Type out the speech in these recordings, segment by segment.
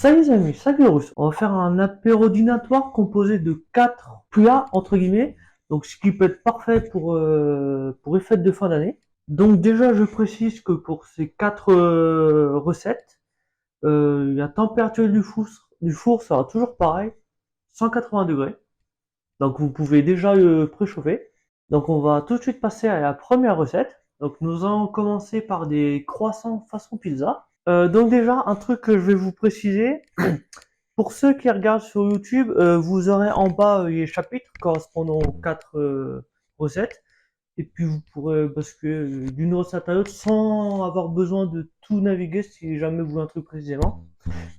Salut les amis, salut les Russes. On va faire un apéro dînatoire composé de 4 plats, entre guillemets, donc ce qui peut être parfait pour les fêtes de fin d'année. Donc déjà, je précise que pour ces 4 recettes, la température du four sera toujours pareil, 180 degrés. Donc vous pouvez déjà le préchauffer. Donc on va tout de suite passer à la première recette. Donc nous allons commencer par des croissants façon pizza. Donc déjà, un truc que je vais vous préciser, pour ceux qui regardent sur YouTube, vous aurez en bas les chapitres correspondant aux 4 recettes. Et puis vous pourrez basculer d'une recette à l'autre sans avoir besoin de tout naviguer si jamais vous voulez un truc précisément.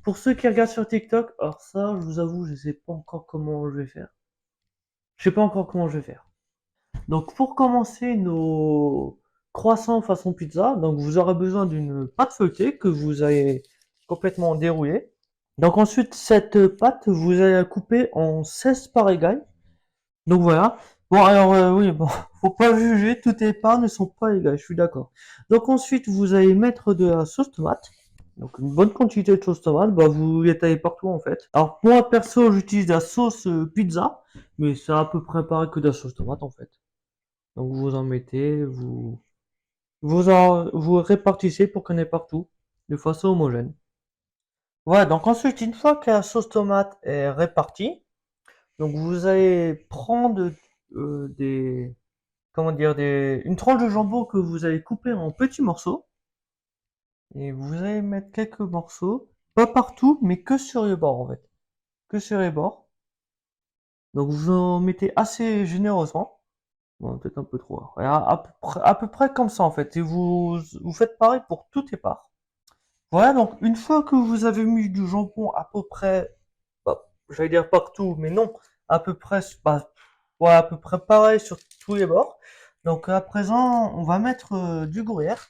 Pour ceux qui regardent sur TikTok, alors ça, je vous avoue, je sais pas encore comment je vais faire. Je sais pas encore comment je vais faire. Donc pour commencer nos croissants façon pizza, donc vous aurez besoin d'une pâte feuilletée que vous allez complètement dérouiller. Donc ensuite, cette pâte, vous allez la couper en 16 parts égales. Donc voilà. Bon, alors oui, bon, faut pas juger, toutes les parts ne sont pas égales, je suis d'accord. Donc ensuite, vous allez mettre de la sauce tomate. Donc une bonne quantité de sauce tomate, bah vous l'étalez partout en fait. Alors moi perso, j'utilise de la sauce pizza, mais c'est à peu près pareil que de la sauce tomate en fait. Donc vous en mettez, vous répartissez pour qu'on ait partout, de façon homogène. Voilà, donc ensuite, une fois que la sauce tomate est répartie, donc vous allez prendre des, comment dire, une tranche de jambon que vous allez couper en petits morceaux, et vous allez mettre quelques morceaux, pas partout, mais que sur les bords en fait, que sur les bords. Donc vous en mettez assez généreusement, bon, peut-être un peu trop, hein. À peu près comme ça en fait, et vous faites pareil pour toutes les parts. Voilà, donc une fois que vous avez mis du jambon à peu près, bah, j'allais dire partout, mais non, à peu près, bah, ouais, à peu près pareil sur tous les bords. Donc à présent, on va mettre du gruyère,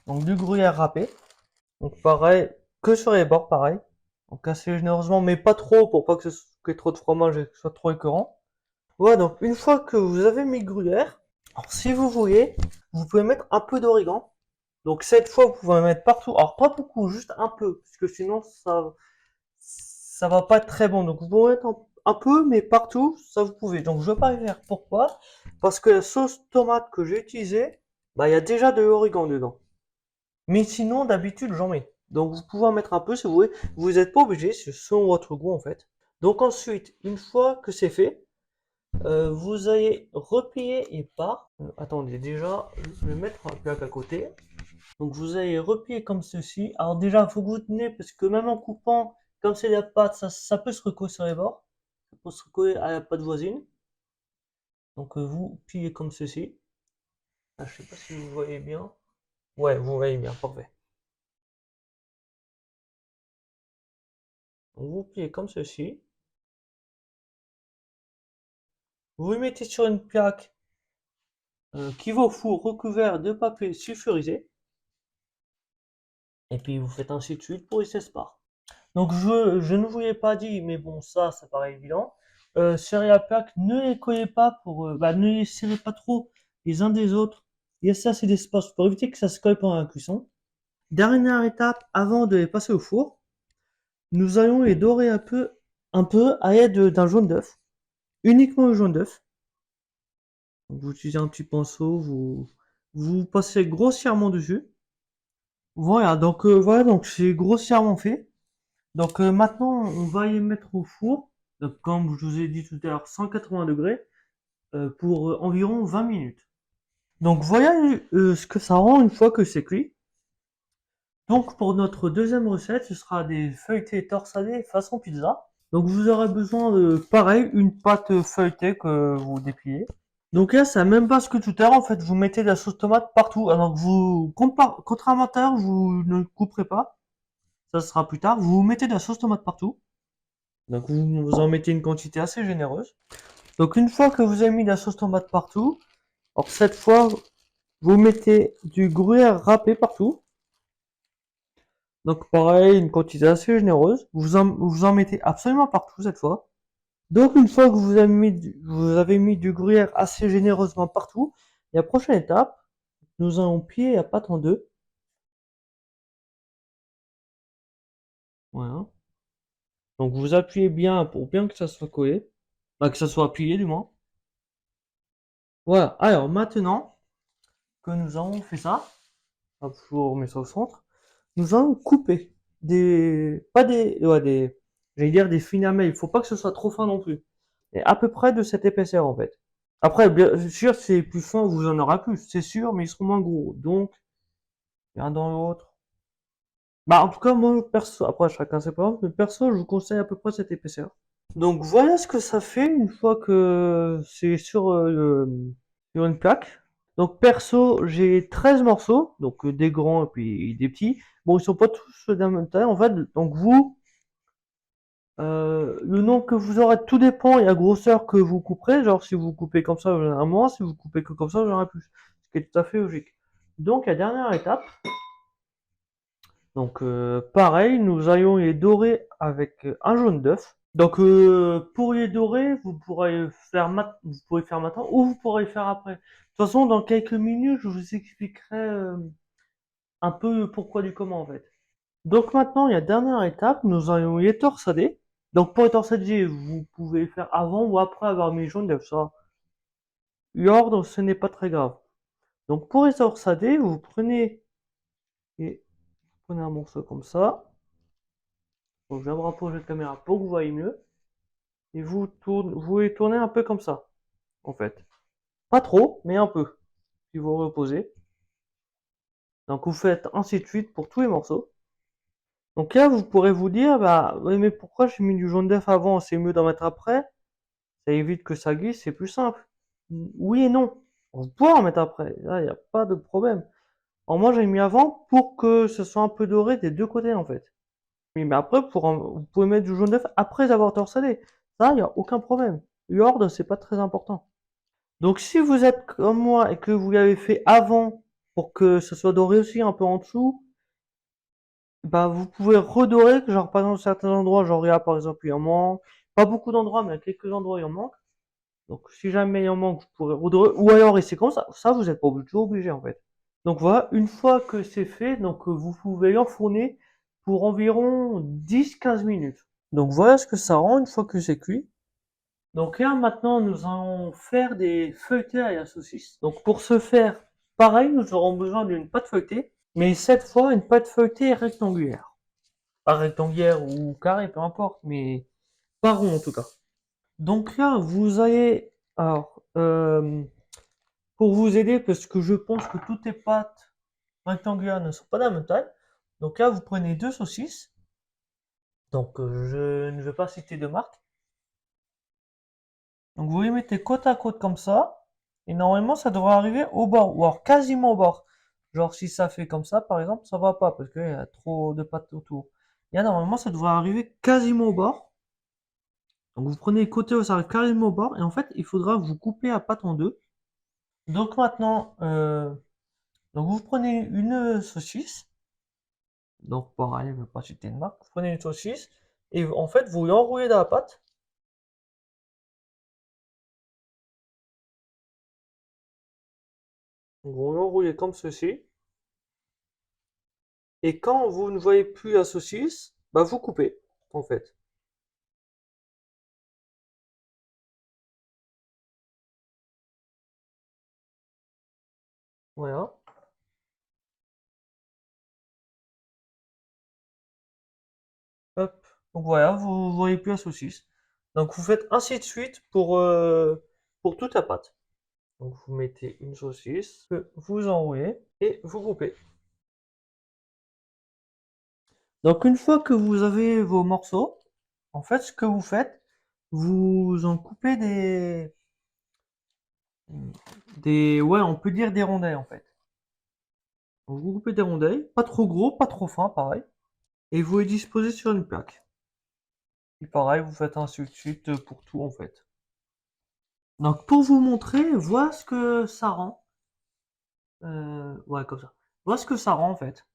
donc du gruyère râpé. Donc pareil, que sur les bords, pareil. Donc assez généreusement, mais pas trop pour pas qu'il y ait trop de fromage et que ce soit trop écœurant. Voilà, donc une fois que vous avez mis le gruyère, alors si vous voulez, vous pouvez mettre un peu d'origan. Donc cette fois, vous pouvez en mettre partout. Alors pas beaucoup, juste un peu, parce que sinon ça va pas être très bon. Donc vous pouvez mettre un peu, mais partout, ça vous pouvez. Donc je vais pas le faire. Pourquoi? Parce que la sauce tomate que j'ai utilisée, bah il y a déjà de l'origan dedans. Mais sinon, d'habitude, j'en mets. Donc vous pouvez en mettre un peu si vous voulez. Vous n'êtes pas obligé, c'est selon votre goût en fait. Donc ensuite, une fois que c'est fait, vous allez replier les parts. Attendez, déjà, je vais mettre un plaque à côté. Donc vous allez replier comme ceci. Alors déjà, il faut que vous tenez parce que même en coupant, comme c'est de la pâte, ça peut se recoller sur les bords. Ça peut se recoller à la pâte voisine. Donc vous pliez comme ceci. Ah, je sais pas si vous voyez bien. Ouais, vous voyez bien, parfait. Donc vous pliez comme ceci. Vous le mettez sur une plaque qui va au four recouvert de papier sulfurisé. Et puis vous faites ainsi de suite pour les 16 parts. Donc je ne vous l'ai pas dit, mais bon, ça paraît évident. Sur la plaque, ne les collez pas ne les serrez pas trop les uns des autres. Laissez assez d'espace pour éviter que ça se colle pendant la cuisson. Dernière étape, avant de les passer au four, nous allons les dorer un peu à l'aide d'un jaune d'œuf. Uniquement le jaune d'œuf. Vous utilisez un petit pinceau, vous passez grossièrement dessus. Voilà, donc c'est grossièrement fait. Donc maintenant, on va les mettre au four. Donc, comme je vous ai dit tout à l'heure, 180 degrés pour environ 20 minutes. Donc voilà ce que ça rend une fois que c'est cuit. Donc pour notre deuxième recette, ce sera des feuilletés torsadés façon pizza. Donc vous aurez besoin de, pareil, une pâte feuilletée que vous dépliez. Donc là, c'est la même base que tout à l'heure. En fait, vous mettez de la sauce tomate partout. Alors que contrairement à tout à l'heure, vous ne couperez pas. Ça sera plus tard. Vous mettez de la sauce tomate partout. Donc vous en mettez une quantité assez généreuse. Donc une fois que vous avez mis de la sauce tomate partout, alors cette fois, vous mettez du gruyère râpé partout. Donc pareil, une quantité assez généreuse. Vous en mettez absolument partout cette fois. Donc une fois que vous avez mis du gruyère assez généreusement partout, la prochaine étape, nous allons plier la pâte en deux. Voilà. Donc vous appuyez bien pour bien que ça soit collé. Bah, que ça soit appuyé du moins. Voilà. Alors maintenant que nous avons fait ça, hop, je vous remets ça au centre. Nous allons couper pas des, ouais, j'allais dire des fines lamelles. Il faut pas que ce soit trop fin non plus. Et à peu près de cette épaisseur en fait. Après, bien sûr, c'est plus fin, vous en aurez plus, c'est sûr, mais ils seront moins gros. Donc, l'un dans l'autre. Bah, en tout cas, moi, perso, après, chacun ses préférences, mais perso, je vous conseille à peu près cette épaisseur. Donc, voilà ce que ça fait une fois que c'est sur une plaque. Donc, perso, j'ai 13 morceaux, donc des grands et puis des petits. Bon, ils sont pas tous de la même taille, en fait. Donc, le nombre que vous aurez, tout dépend et la grosseur que vous couperez. Genre, si vous coupez comme ça, vous en aurez moins. Si vous coupez que comme ça, vous en aurez plus. Ce qui est tout à fait logique. Donc, la dernière étape, donc pareil, nous allons les dorer avec un jaune d'œuf. Donc, pour les dorer, vous pourrez faire maintenant ou vous pourrez faire après. De toute façon, dans quelques minutes, je vous expliquerai un peu pourquoi du comment en fait. Donc maintenant, la dernière étape, nous allons les torsader. Donc pour les torsader, vous pouvez faire avant ou après avoir mis le jaune d'œuf. Ça, l'ordre, ce n'est pas très grave. Donc pour les torsader, et vous prenez un morceau comme ça. Donc je vais me rapprocher de la caméra pour que vous voyez mieux. Et vous les tournez un peu comme ça, en fait. Pas trop, mais un peu. Puis vous reposez. Donc vous faites ainsi de suite pour tous les morceaux. Donc là, vous pourrez vous dire, bah, oui, mais pourquoi j'ai mis du jaune d'œuf avant, c'est mieux d'en mettre après? Ça évite que ça glisse, c'est plus simple. Oui et non. Vous pouvez en mettre après. Là, il n'y a pas de problème. Alors moi, j'ai mis avant pour que ce soit un peu doré des deux côtés, en fait. Oui, mais après, vous pouvez mettre du jaune d'œuf après avoir torsadé. Ça, il n'y a aucun problème. L'ordre, c'est pas très important. Donc, si vous êtes comme moi et que vous l'avez fait avant pour que ce soit doré aussi un peu en dessous, bah, vous pouvez redorer, genre, par exemple, certains endroits, genre, il y a, par exemple, il en manque. Pas beaucoup d'endroits, mais à quelques endroits, il en manque. Donc, si jamais il en manque, vous pourrez redorer. Ou alors, et c'est comme ça. Ça, vous êtes pas toujours obligé, en fait. Donc, voilà. Une fois que c'est fait, donc, vous pouvez l'enfourner pour environ 10-15 minutes. Donc, voilà ce que ça rend une fois que c'est cuit. Donc là, maintenant, nous allons faire des feuilletés à la saucisse. Donc pour ce faire, pareil, nous aurons besoin d'une pâte feuilletée, mais cette fois, une pâte feuilletée rectangulaire. Pas rectangulaire ou carré, peu importe, mais pas rond en tout cas. Donc là, vous allez, alors, pour vous aider, parce que je pense que toutes les pâtes rectangulaires ne sont pas de la même taille. Donc là, vous prenez deux saucisses. Donc je ne vais pas citer de marque. Donc vous les mettez côte à côte comme ça. Et normalement, ça devrait arriver au bord, ou alors quasiment au bord. Genre si ça fait comme ça, par exemple, ça va pas, parce qu'il y a trop de pâte autour. Et là, normalement, ça devrait arriver quasiment au bord. Donc vous prenez les côtés où ça arrive quasiment au bord. Et en fait, il faudra vous couper la pâte en deux. Donc maintenant, donc vous prenez une saucisse. Donc pareil, je ne vais pas citer une marque. Vous prenez une saucisse. Et en fait, vous l'enroulez dans la pâte. Vous l'enroulez comme ceci. Et quand vous ne voyez plus la saucisse, bah vous coupez, en fait. Voilà. Hop. Donc voilà, vous voyez plus la saucisse. Donc vous faites ainsi de suite pour toute la pâte. Donc vous mettez une saucisse, que vous enroulez et vous coupez. Donc une fois que vous avez vos morceaux, en fait ce que vous faites, vous en coupez ouais, on peut dire des rondelles en fait. Donc, vous coupez des rondelles, pas trop gros, pas trop fin, pareil, et vous les disposez sur une plaque. Et pareil, vous faites ainsi de suite pour tout en fait. Donc pour vous montrer, voilà ce que ça rend. Ouais, comme ça. Voilà ce que ça rend en fait.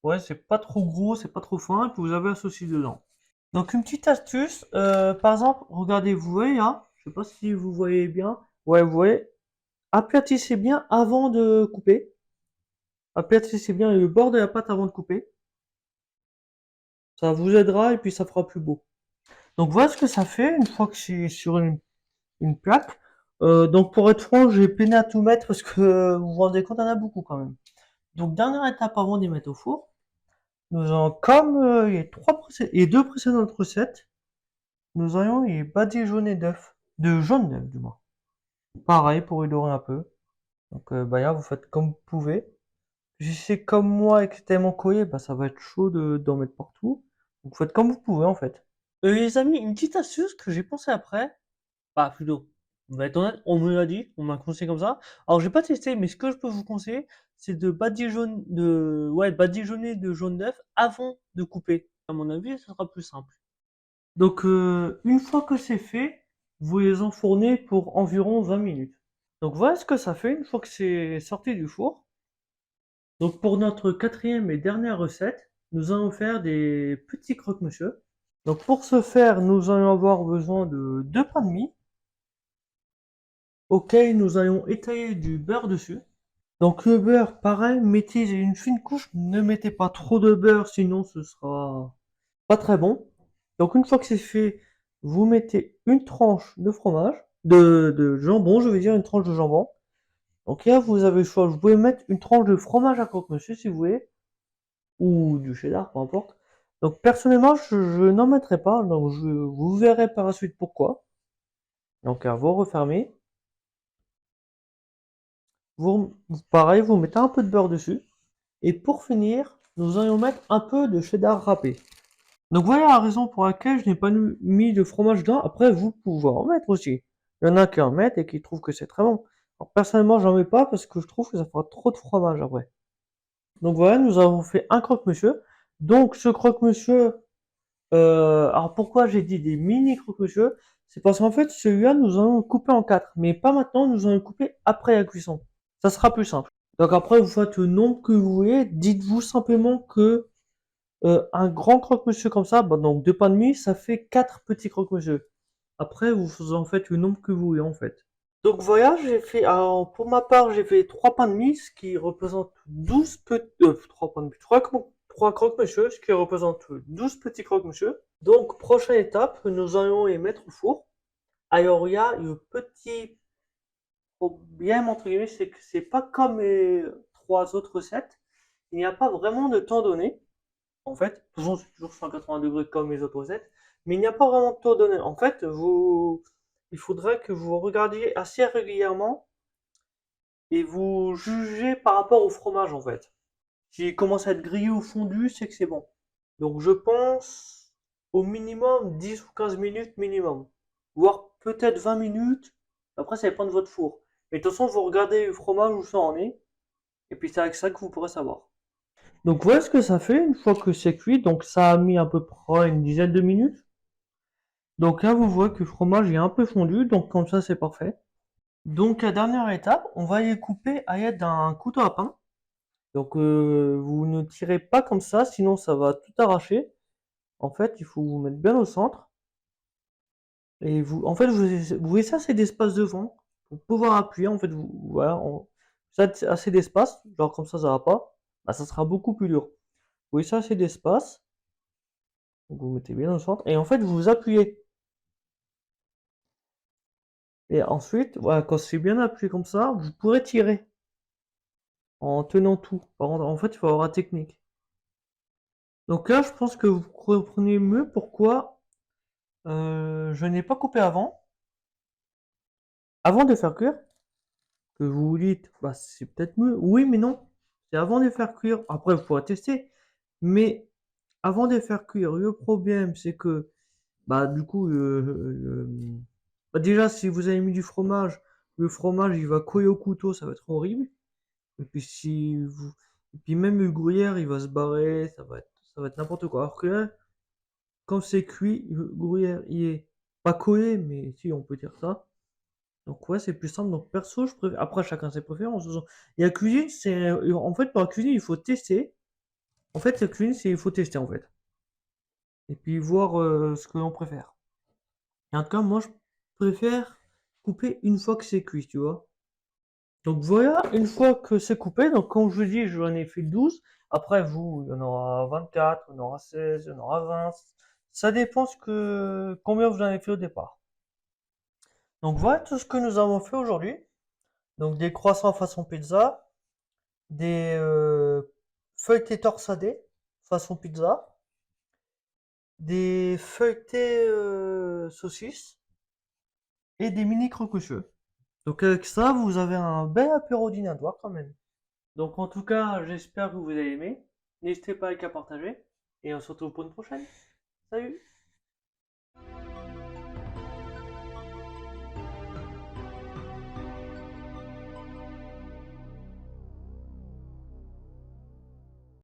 Ouais, c'est pas trop gros, c'est pas trop fin, et puis vous avez la saucisse dedans. Donc une petite astuce, par exemple, regardez, vous voyez là, je sais pas si vous voyez bien. Ouais, vous voyez, aplatissez bien avant de couper. Aplatissez bien le bord de la pâte avant de couper. Ça vous aidera et puis ça fera plus beau. Donc voilà ce que ça fait une fois que c'est sur une plaque. Donc pour être franc, j'ai peiné à tout mettre parce que vous vous rendez compte, il y en a beaucoup quand même. Donc dernière étape avant d'y mettre au four, nous allons, comme il y a deux précédentes recettes, nous allons y badigeonner d'œufs, de jaune d'œuf du moins. Pareil pour y dorer un peu. Donc bah là, vous faites comme vous pouvez. Si c'est comme moi et que c'est tellement collé, bah ça va être chaud d'en mettre partout. Donc vous faites comme vous pouvez en fait. Les amis, une petite astuce que j'ai pensé après, bah plutôt, on va être honnête, on me l'a dit, on m'a conseillé comme ça. Alors j'ai pas testé, mais ce que je peux vous conseiller, c'est badigeonner de jaune d'œuf avant de couper. À mon avis, ça sera plus simple. Donc une fois que c'est fait, vous les enfournez pour environ 20 minutes. Donc voilà ce que ça fait une fois que c'est sorti du four. Donc pour notre quatrième et dernière recette, nous allons faire des petits croque-monsieur. Donc pour ce faire, nous allons avoir besoin de deux pains de mie, auxquels nous allons étaler du beurre dessus. Donc le beurre, pareil, mettez une fine couche, ne mettez pas trop de beurre, sinon ce sera pas très bon. Donc une fois que c'est fait, vous mettez une tranche de fromage, de jambon, je veux dire une tranche de jambon. Donc là, vous avez le choix, vous pouvez mettre une tranche de fromage à croque-monsieur si vous voulez, ou du cheddar, peu importe. Donc personnellement, je n'en mettrai pas, donc vous verrez par la suite pourquoi. Donc vous refermez, pareil, vous mettez un peu de beurre dessus. Et pour finir, nous allons mettre un peu de cheddar râpé. Donc voilà la raison pour laquelle je n'ai pas mis de fromage dedans. Après, vous pouvez en mettre aussi. Il y en a qui en mettent et qui trouvent que c'est très bon. Alors, personnellement, j'en mets pas parce que je trouve que ça fera trop de fromage après. Donc voilà, nous avons fait un croque-monsieur. Donc ce croque-monsieur, alors pourquoi j'ai dit des mini croque-monsieur? C'est parce qu'en fait, celui-là, nous allons le couper en quatre. Mais pas maintenant, nous allons le couper après la cuisson. Ça sera plus simple. Donc après, vous faites le nombre que vous voulez. Dites-vous simplement que un grand croque-monsieur comme ça, bah, donc deux pains de mie, ça fait quatre petits croque-monsieur. Après, vous en faites le nombre que vous voulez en fait. Donc voilà, j'ai fait, alors pour ma part, j'ai fait trois pains de mie, ce qui représente 12 petits, trois pains de mie, trois croque-monsieur, ce qui représente 12 petits croque-monsieur. Donc prochaine étape, nous allons les mettre au four. Alors il y a le petit problème entre guillemets, c'est que c'est pas comme les trois autres recettes. Il n'y a pas vraiment de temps donné. En fait, de toute façon, c'est toujours 180 degrés comme les autres recettes, mais il n'y a pas vraiment de temps donné. En fait, il faudrait que vous regardiez assez régulièrement et vous jugez par rapport au fromage, en fait. S'il commence à être grillé ou fondu, c'est que c'est bon. Donc, je pense au minimum 10 ou 15 minutes minimum, voire peut-être 20 minutes. Après, ça dépend de votre four. Mais de toute façon, vous regardez le fromage où ça en est, et puis c'est avec ça que vous pourrez savoir. Donc voilà ce que ça fait une fois que c'est cuit. Donc ça a mis à peu près une dizaine de minutes. Donc là vous voyez que le fromage est un peu fondu, donc comme ça c'est parfait. Donc la dernière étape, on va les couper à l'aide d'un couteau à pain. Donc vous ne tirez pas comme ça, sinon ça va tout arracher. En fait, il faut vous mettre bien au centre. Et en fait, vous laissez assez d'espace devant pour pouvoir appuyer. En fait, voilà, ça assez d'espace, genre comme ça va pas. Bah, ça sera beaucoup plus dur. Vous laissez assez d'espace. Donc vous mettez bien au centre. Et en fait, vous appuyez. Et ensuite, voilà, quand c'est bien appuyé comme ça, vous pourrez tirer en tenant tout. Par contre, en fait, il faut avoir la technique. Donc là, je pense que vous comprenez mieux pourquoi je n'ai pas coupé avant. Avant de faire cuire, que vous vous dites, bah, c'est peut-être mieux. Oui, mais non. C'est avant de faire cuire. Après, vous pourrez tester. Mais avant de faire cuire, le problème, c'est que, bah, du coup, bah, déjà, si vous avez mis du fromage, le fromage, il va coller au couteau, ça va être horrible. Et puis et puis même le gruyère, il va se barrer, ça va être n'importe quoi. Alors que là, quand c'est cuit, le gruyère, il est pas collé, mais si, on peut dire ça. Donc ouais, c'est plus simple. Donc perso, je préfère. Après, chacun ses préférences. Et la cuisine, en fait, pour la cuisine, il faut tester. En fait, la cuisine, il faut tester, en fait. Et puis voir ce que l'on préfère. Et en tout cas, moi, je préfère couper une fois que c'est cuit, tu vois. Donc voilà, une fois que c'est coupé, donc comme je vous dis, j'en ai fait 12. Après, vous, il y en aura 24, il y en aura 16, il y en aura 20. Ça dépend combien vous en avez fait au départ. Donc voilà tout ce que nous avons fait aujourd'hui. Donc des croissants façon pizza, des feuilletés torsadés façon pizza, des feuilletés saucisses et des mini croque-monsieur. Donc avec ça, vous avez un bel apéro dînatoire quand même. Donc en tout cas, j'espère que vous avez aimé. N'hésitez pas à partager et on se retrouve pour une prochaine. Salut!